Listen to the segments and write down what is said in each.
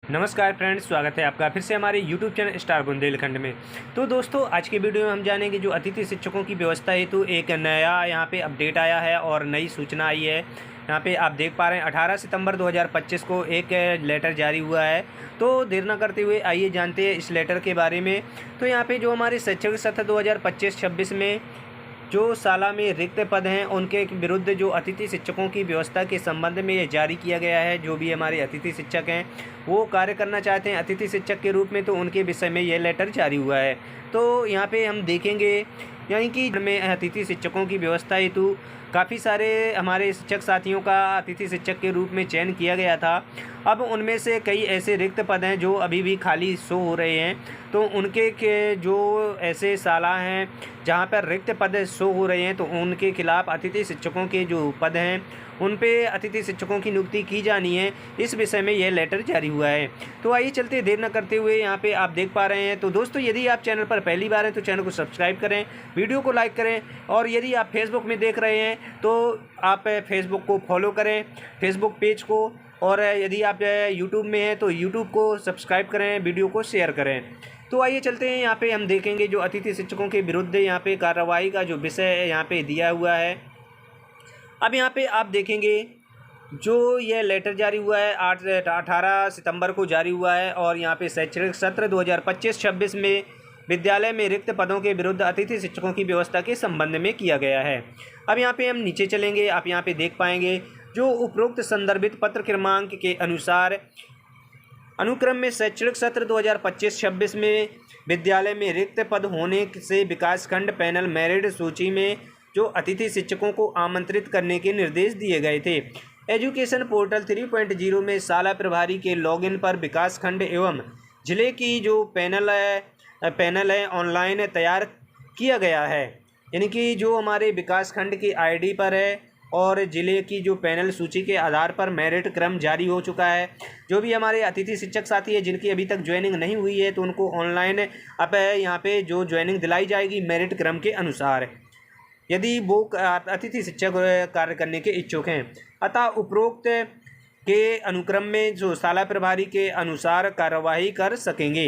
नमस्कार फ्रेंड्स, स्वागत है आपका फिर से हमारे YouTube चैनल स्टार बुंदेलखंड में। तो दोस्तों, आज के वीडियो में हम जानेंगे जो अतिथि शिक्षकों की व्यवस्था हेतु एक नया यहाँ पे अपडेट आया है और नई सूचना आई है। यहाँ पे आप देख पा रहे हैं 18 सितंबर 2025 को एक लेटर जारी हुआ है। तो देर न करते हुए आइए जानते हैं इस लेटर के बारे में। तो यहाँ पे जो हमारे शैक्षणिक सत्र 2025-26 में जो शाला में रिक्त पद हैं उनके विरुद्ध जो अतिथि शिक्षकों की व्यवस्था के संबंध में ये जारी किया गया है। जो भी हमारे अतिथि शिक्षक हैं वो कार्य करना चाहते हैं अतिथि शिक्षक के रूप में, तो उनके विषय में ये लेटर जारी हुआ है। तो यहाँ पे हम देखेंगे यानी कि में अतिथि शिक्षकों की व्यवस्था हेतु काफ़ी सारे हमारे शिक्षक साथियों का अतिथि शिक्षक के रूप में चयन किया गया था। अब उनमें से कई ऐसे रिक्त पद हैं जो अभी भी खाली शो हो रहे हैं। तो उनके के जो ऐसे शाला हैं जहाँ पर रिक्त पद शो हो रहे हैं, तो उनके खिलाफ अतिथि शिक्षकों के जो पद हैं उन पे अतिथि शिक्षकों की नियुक्ति की जानी है। इस विषय में यह लेटर जारी हुआ है। तो आइए चलते देर न करते हुए यहाँ पे आप देख पा रहे हैं। तो दोस्तों, यदि आप चैनल पर पहली बार हैं तो चैनल को सब्सक्राइब करें, वीडियो को लाइक करें, और यदि आप फेसबुक में देख रहे हैं तो आप फेसबुक को फॉलो करें, फेसबुक पेज को, और यदि आप यूट्यूब में हैं तो यूट्यूब को सब्सक्राइब करें, वीडियो को शेयर करें। तो आइए चलते हैं, यहाँ पे हम देखेंगे जो अतिथि शिक्षकों के विरुद्ध यहाँ पे कार्रवाई का जो विषय यहाँ पे दिया हुआ है। अब यहाँ पे आप देखेंगे जो यह लेटर जारी हुआ है 18 सितंबर को जारी हुआ है, और यहाँ पे शैक्षणिक सत्र 2025-26 में विद्यालय में रिक्त पदों के विरुद्ध अतिथि शिक्षकों की व्यवस्था के संबंध में किया गया है। अब यहाँ पे हम नीचे चलेंगे, आप यहाँ पे देख पाएंगे जो उपरोक्त संदर्भित पत्र क्रमांक के अनुसार अनुक्रम में शैक्षणिक सत्र 2025-26 में विद्यालय में रिक्त पद होने से विकासखंड पैनल मेरिट सूची में जो अतिथि शिक्षकों को आमंत्रित करने के निर्देश दिए गए थे। एजुकेशन पोर्टल 3.0 में शाला प्रभारी के लॉगिन पर विकासखंड एवं जिले की जो पैनल है ऑनलाइन तैयार किया गया है। यानी कि जो हमारे विकासखंड की आईडी पर है और ज़िले की जो पैनल सूची के आधार पर मेरिट क्रम जारी हो चुका है। जो भी हमारे अतिथि शिक्षक साथी है जिनकी अभी तक ज्वाइनिंग नहीं हुई है, तो उनको ऑनलाइन अब यहाँ पे जो ज्वाइनिंग दिलाई जाएगी मेरिट क्रम के अनुसार, यदि वो अतिथि शिक्षक कार्य करने के इच्छुक हैं। अतः उपरोक्त के अनुक्रम में जो शाला प्रभारी के अनुसार कार्यवाही कर सकेंगे।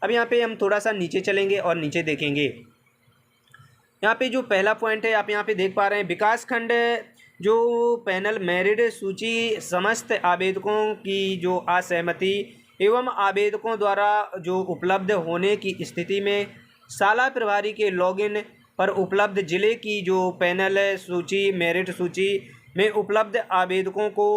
अब यहाँ पे हम थोड़ा सा नीचे चलेंगे और नीचे देखेंगे। यहाँ पे जो पहला पॉइंट है आप यहाँ पे देख पा रहे हैं, विकासखंड जो पैनल मेरिट सूची समस्त आवेदकों की जो असहमति एवं आवेदकों द्वारा जो उपलब्ध होने की स्थिति में शाला प्रभारी के लॉगिन पर उपलब्ध जिले की जो पैनल सूची मेरिट सूची में उपलब्ध आवेदकों को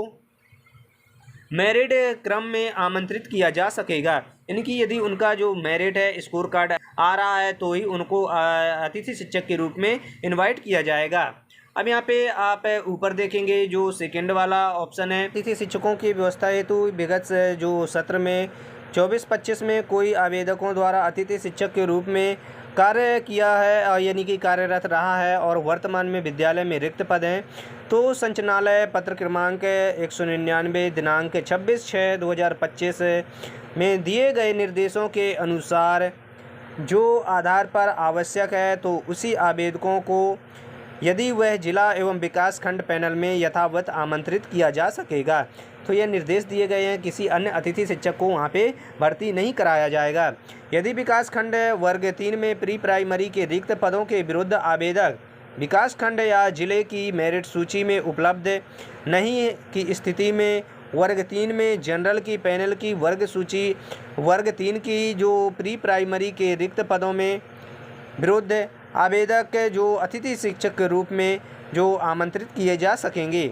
मेरिट क्रम में आमंत्रित किया जा सकेगा। यानी कि यदि उनका जो मेरिट है, स्कोर कार्ड आ रहा है, तो ही उनको अतिथि शिक्षक के रूप में इनवाइट किया जाएगा। अब यहाँ पे आप ऊपर देखेंगे जो सेकेंड वाला ऑप्शन है, अतिथि शिक्षकों की व्यवस्था हेतु विगत जो सत्र में 24-25 में कोई आवेदकों द्वारा अतिथि शिक्षक के रूप में कार्य किया है, यानी कि कार्यरत रहा है, और वर्तमान में विद्यालय में रिक्त पद हैं, तो संचालनालय पत्र क्रमांक 199 दिनांक 26/6/2025 में दिए गए निर्देशों के अनुसार जो आधार पर आवश्यक है, तो उसी आवेदकों को यदि वह जिला एवं विकास खंड पैनल में यथावत आमंत्रित किया जा सकेगा। तो यह निर्देश दिए गए हैं, किसी अन्य अतिथि शिक्षक को वहाँ पे भर्ती नहीं कराया जाएगा। यदि विकास खंड वर्ग 3 में प्री प्राइमरी के रिक्त पदों के विरुद्ध आवेदक विकास खंड या जिले की मेरिट सूची में उपलब्ध नहीं की स्थिति में वर्ग 3 में जनरल की पैनल की वर्ग सूची वर्ग 3 की जो प्री प्राइमरी के रिक्त पदों में विरुद्ध आवेदक जो अतिथि शिक्षक के रूप में जो आमंत्रित किए जा सकेंगे।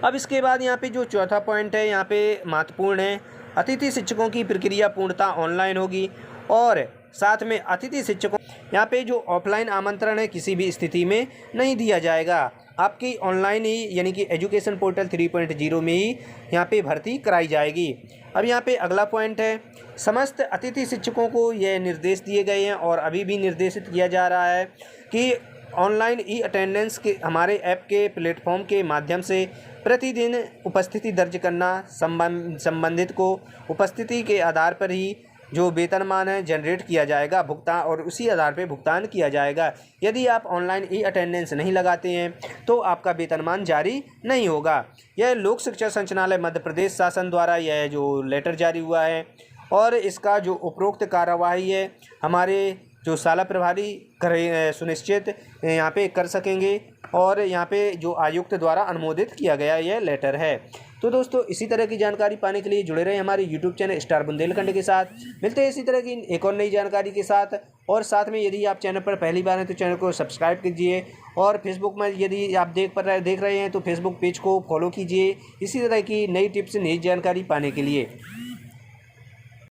अब इसके बाद यहाँ पे जो चौथा पॉइंट है यहाँ पे महत्वपूर्ण है, अतिथि शिक्षकों की प्रक्रिया पूर्णतः ऑनलाइन होगी, और साथ में अतिथि शिक्षकों यहाँ पे जो ऑफलाइन आमंत्रण है किसी भी स्थिति में नहीं दिया जाएगा। आपकी ऑनलाइन ही यानी कि एजुकेशन पोर्टल 3.0 में ही यहाँ पे भर्ती कराई जाएगी। अब यहाँ पे अगला पॉइंट है, समस्त अतिथि शिक्षकों को यह निर्देश दिए गए हैं और अभी भी निर्देशित किया जा रहा है कि ऑनलाइन ई अटेंडेंस के हमारे ऐप के प्लेटफॉर्म के माध्यम से प्रतिदिन उपस्थिति दर्ज करना, संबंधित को उपस्थिति के आधार पर ही जो वेतनमान है जनरेट किया जाएगा भुगतान, और उसी आधार पर भुगतान किया जाएगा। यदि आप ऑनलाइन ई अटेंडेंस नहीं लगाते हैं तो आपका वेतनमान जारी नहीं होगा। यह लोक शिक्षा संचालनालय मध्य प्रदेश शासन द्वारा यह जो लेटर जारी हुआ है, और इसका जो उपरोक्त कार्यवाही है हमारे जो शाला प्रभारी सुनिश्चित यहाँ पे कर सकेंगे, और यहाँ पे जो आयुक्त द्वारा अनुमोदित किया गया यह लेटर है। तो दोस्तों इसी तरह की जानकारी पाने के लिए जुड़े रहे हमारे यूट्यूब चैनल स्टार बुंदेलखंड के साथ। मिलते हैं इसी तरह की एक और नई जानकारी के साथ, और साथ में यदि आप चैनल पर पहली बार हैं तो चैनल को सब्सक्राइब कीजिए, और फेसबुक में यदि आप देख रहे हैं तो फेसबुक पेज को फॉलो कीजिए इसी तरह की नई टिप्स नई जानकारी पाने के लिए।